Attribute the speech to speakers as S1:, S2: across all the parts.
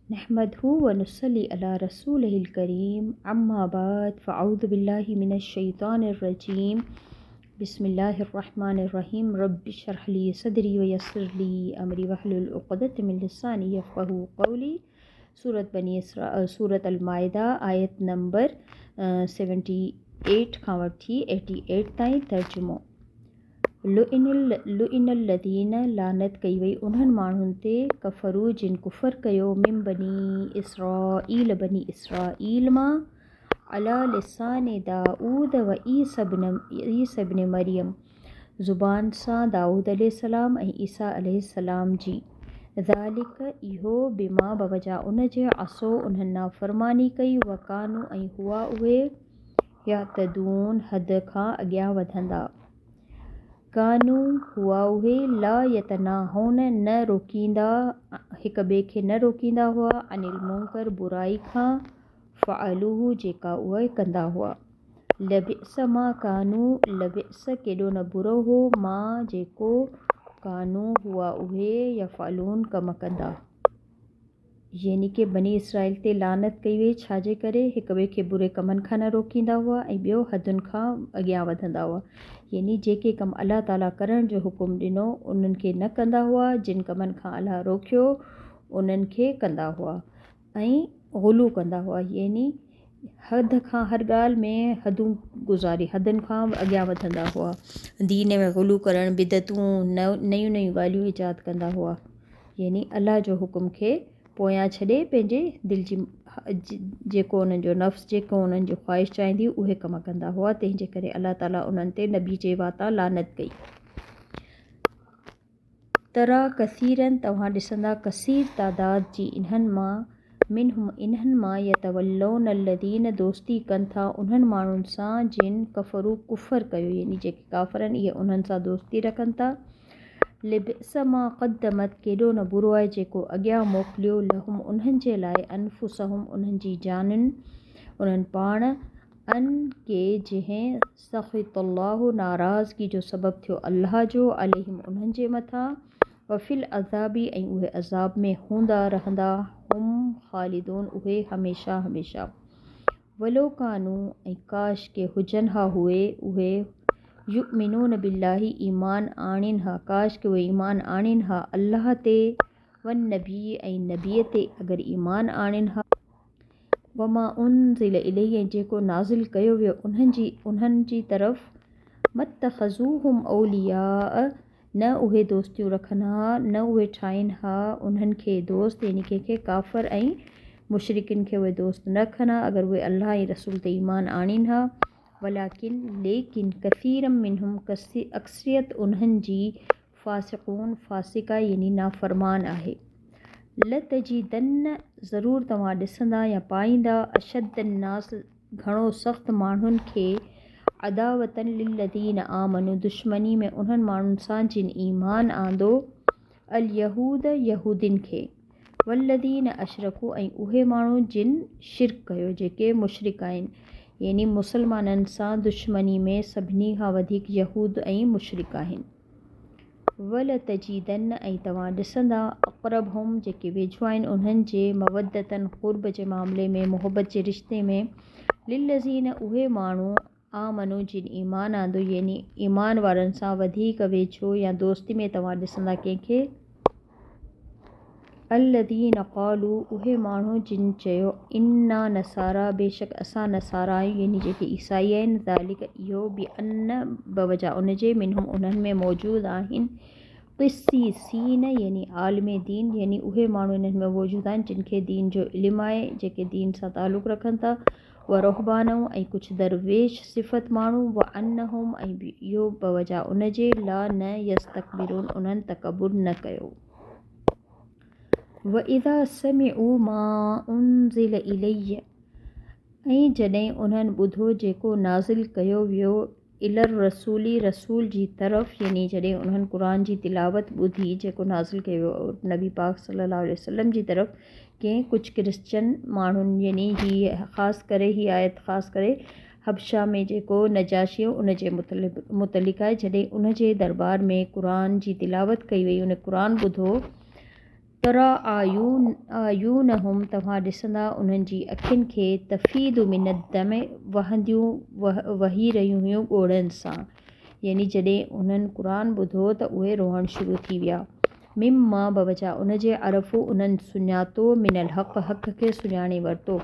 S1: नहमदहु व नुसल्ली अला रसूलिहिल करीम अम्मा बाद फ़अऊज़ु बिल्लाहि मिनश शैतानिर रजीम बिस्मिल्लाहिर्रहमानिर्रहीम रब्बि इश्रह ली सदरी व यस्सिर ली अमरी वहलुल उक़दतम मिन लिसानी यफ़क़हू क़ौली। सूरत अल-माइदा आयत नंबर 78 खां वठी 88 ताईं तर्जुमो। लुइनल लदीन लानत कई वई उन्हनि माण्हुनि ते कफ़रू जिन कुफ़र कयो मिन बनी इसराईल मां अला लिसाने दाऊद व ईसा इब्न मरियम ज़ुबान सां दाऊद अलैहिस्सलाम ऐं ईसा अलैहिस्सलाम जी। ज़ालिक इहो बिमा बवजा उनजे असो उन्हनि नाफ़रमानी कई वकानू ऐं हुआ उहे यातदून हद खां अॻियां वधंदा। कानू हुआ उहे ला यतनाहुन न रोकींदा हिक ॿिए खे न रोकींदा हुआ अनिल मुनकर बुराई खां फ़अलूहु जेका उहे कंदा हुआ। लबिस मां कानू लबिस केॾो न बुरो हो मां जेको कानू हुआ उहे यफ़अलून कम कंदा। यानी कि बनी इसराइल ते लानत कई वई छाजे करे हिक ॿिए खे बुरे कमनि खां न रोकींदा हुआ ऐं ॿियो हदुनि खां अॻियां वधंदा हुआ। यानी जेके कम अल्लाह ताला करण जो हुकुम ॾिनो उन्हनि खे न कंदा हुआ, जिन कमनि खां अल्लाह रोकियो उन्हनि खे कंदा हुआ ऐं गुलू कंदा हुआ। यानी हद खां हर ॻाल्हि में हदूं गुज़ारी हदुनि खां अॻियां वधंदा हुआ। दीन में गुलू करणु बिदतूं नयूं नयूं ॻाल्हियूं ईजाद कंदा हुआ। यानी अल्लाह जो हुकुम खे पोयां छॾे पंहिंजे दिलि जी जेको उन्हनि जो नफ़्स जेको उन्हनि जो ख़्वाहिश चाहींदी उहे कम कंदा हुआ। तंहिंजे करे अल्लाह ताला उन्हनि ते नबी जे वाता लानत कई। तरा कसीरन तव्हां ॾिसंदा कसीर तादाद जी इन्हनि मां यतवल्लौन लदीन दोस्ती कनि था उन्हनि माण्हुनि सां जिन कफ़रू कुफ़र कयो। यानी जेके काफ़र आहिनि इहे उन्हनि सां दोस्ती रखनि था। लिबिस मां क़दमत केॾो न बुरो आहे जेको अॻियां मोकिलियो लहुम उन्हनि जे लाइ अनफुसहुम उन्हनि जी जानुनि उन्हनि पाण अन के जंहिं सख़ितुल्लाहु नाराज़गी जो सबबु थियो अल्लाह जो अलैहिम उन्हनि जे मथां वफ़िल अज़ाबी ऐं उहे अज़ाब में हूंदा रहंदा हुम ख़ालिदून उहे हमेशा हमेशा। वलो कानू ऐं काश के हुजनि हा उहे युमिनून बिल्लाही ईमान आणीनि हा काश के उहे ईमान आणीनि हा अल्लाह ते वन नबी ऐं नबीअ ते अगरि ईमान आणीनि हा वमा उनज़िल इलैहि ऐं जेको नाज़िल कयो वियो उन्हनि जी तरफ़ मत्तख़ज़ूहुम औलिया न उहे दोस्तियूं रखनि हा न उहे ठाहीनि हा उन्हनि खे दोस्त यानी कंहिंखे काफ़िर ऐं मुशरिकिन खे उहे दोस्त न रखनि हा अगरि उहे अल्लाह ऐं रसूल ते ईमान आणीनि हा। लेकिन कसीरम मिनहुम अक्सरियत उन्हनि जी फ़ासिक़ून फ़ासिका यानी नाफ़रमान आहे। लतजीदन्न ज़रूरु तव्हां ॾिसंदा या पाईंदा अशद्दन्नास घणो सख़्तु माण्हुनि खे अदावतन लिल्लदीन आमनू दुश्मनी में उन्हनि माण्हुनि सां जिन ईमान आंदो अल यहूद यहूदिन खे वल्लदीन अशरकू ऐं उहे माण्हू जिन शिरक कयो जेके मुशरिक आहिनि। यानी मुसलमाननि सां दुश्मनी में सभिनी खां वधीक यहूद ऐं मुशरिक आहिनि। वल तजीदन ऐं तव्हां ॾिसंदा अक़रबहुम जेके वेझो आहिनि उन्हनि जे मवदतन क़ुर्ब जे मामले में मुहबत जे रिश्ते में लिल्लज़ीन उहे माण्हू आमनू जिन ईमान आंदो यानी ईमान वारनि सां वधीक वेझो या दोस्ती में तव्हां ॾिसंदा कंहिंखे अल्लदीन क़ालू उहे माण्हू जिन चयो इन्ना नसारा बेशक असां नसारा आहियूं यानी जेके ईसाई आहिनि। ज़ालिक इहो बि अन बवजा उनजे मिनहुम उन्हनि में मौजूदु आहिनि क़िस्सीसीन यानी आलिम दीन यानी उहे माण्हू इन्हनि में मौजूदु आहिनि जिन खे दीन जो इल्मु आहे जेके दीन सां तालुक़ु रखनि था व रुहबानऊं ऐं कुझु दरवेश सिफ़त माण्हू व अनहुम ऐं इहो बवजा उनजे ला न यस्तकबिरून उन्हनि तकबुर न कयो। व इज़ा समिअू मा उनज़िल इलैहि ऐं जॾहिं उन्हनि ॿुधो जेको नाज़िल कयो वियो इलर रसूली रसूल जी तरफ़ यानी जॾहिं उन्हनि क़ुरान जी तिलावत ॿुधी जेको नाज़िल कयो वियो नबी पाक सल्लल्लाहु अलैहि वसल्लम जी तरफ़ कंहिं कुझु क्रिश्चन माण्हुनि यानी हीअ ख़ासि करे हीअ आयत ख़ासि करे हबशा में जेको नजाशी उनजे मुतलिक़ आहे। जॾहिं उनजे दरबार में क़ुरान जी तिलावत कई वई उन क़ुरान ॿुधो तरा आयूनहुम तव्हां ॾिसंदा उन्हनि जी अखियुनि खे तफ़ीदु मिन दम वही रहियूं हुयूं ॻोड़नि सां, यानी जॾहिं उन्हनि क़ुरान ॿुधो त उहे रोअणु शुरू थी विया। मिम्मा बवजा उनजे अरफ़ु उन्हनि सुञातो मिनल हक़ खे सुञाणे वरितो।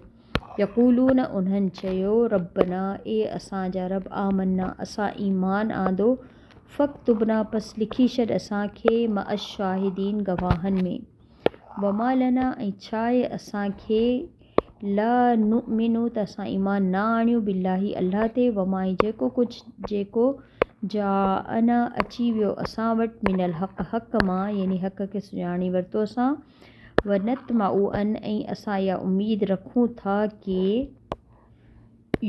S1: यक़ूलून उन्हनि चयो रब्बना ए असांजा रब आमन्ना असां ईमान आंदो फ़क्तुबना पस लिखी छॾ असांखे मअश शाहिदीन गवाहनि में। वमा लना ऐं छा आहे असांखे ला नुमिनु त असां ईमान न आणियूं बिल्लाही अल्लाह ते वमा जेको जाअना अची वियो असां वटि मिनल हक़ मां, यानी हक़ खे सुञाणी वरितो असां। वनतमाउ अन ऐं असां इहा उमेद रखूं था कि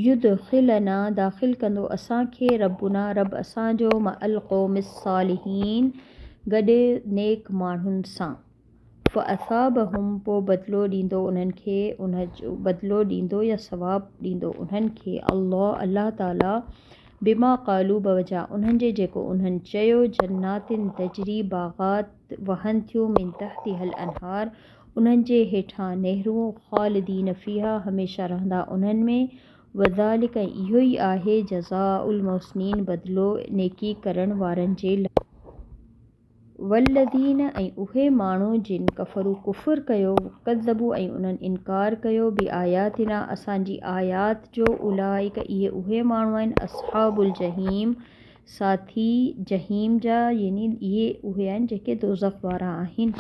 S1: युदखिलना दाख़िल कंदो असांखे रबुना रब असांजो मअल क़ौमिस सालिहीन गॾु नेक माण्हुनि सां। फ़असाबहुम पोइ बदिलो ॾींदो उन्हनि खे उनजो बदिलो ॾींदो या सवाबु ॾींदो उन्हनि खे अल्लाह ताला बिमा क़ालू बवजा उन्हनि जे जेको उन्हनि चयो जन्नातिन तजरी बाग़ात वहनि थियूं मिन तहतिहल अनहार उन्हनि जे हेठां नेहरूं ख़ालिदीन फ़ीहा हमेशह रहंदा उन्हनि में। वज़ालिक इहो ई आहे जज़ाउल मुहसिनीन बदिलो नेकी करण वारनि जे लाइ। वल्लदीन ऐं उहे माण्हू जिन कफ़रू कुफ़ुर कयो कज़बू ऐं उन्हनि इनकार कयो बि आयातिना असांजी आयात जो उलाइक इहे उहे माण्हू आहिनि असहाबुल जहीम साथी जहीम जा, यानी इहे उहे आहिनि जेके दोज़ख वारा आहिनि।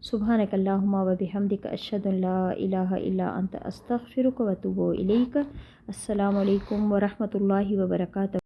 S1: सुब्हानक अल्लाहुम्मा व बिहम्दिक अशहदु अन ला इलाहा इल्ला अंत अस्तग़फिरुक व अतूबु इलैक। अस्सलामु अलैकुम व रहमतुल्लाहि व बरकातहू।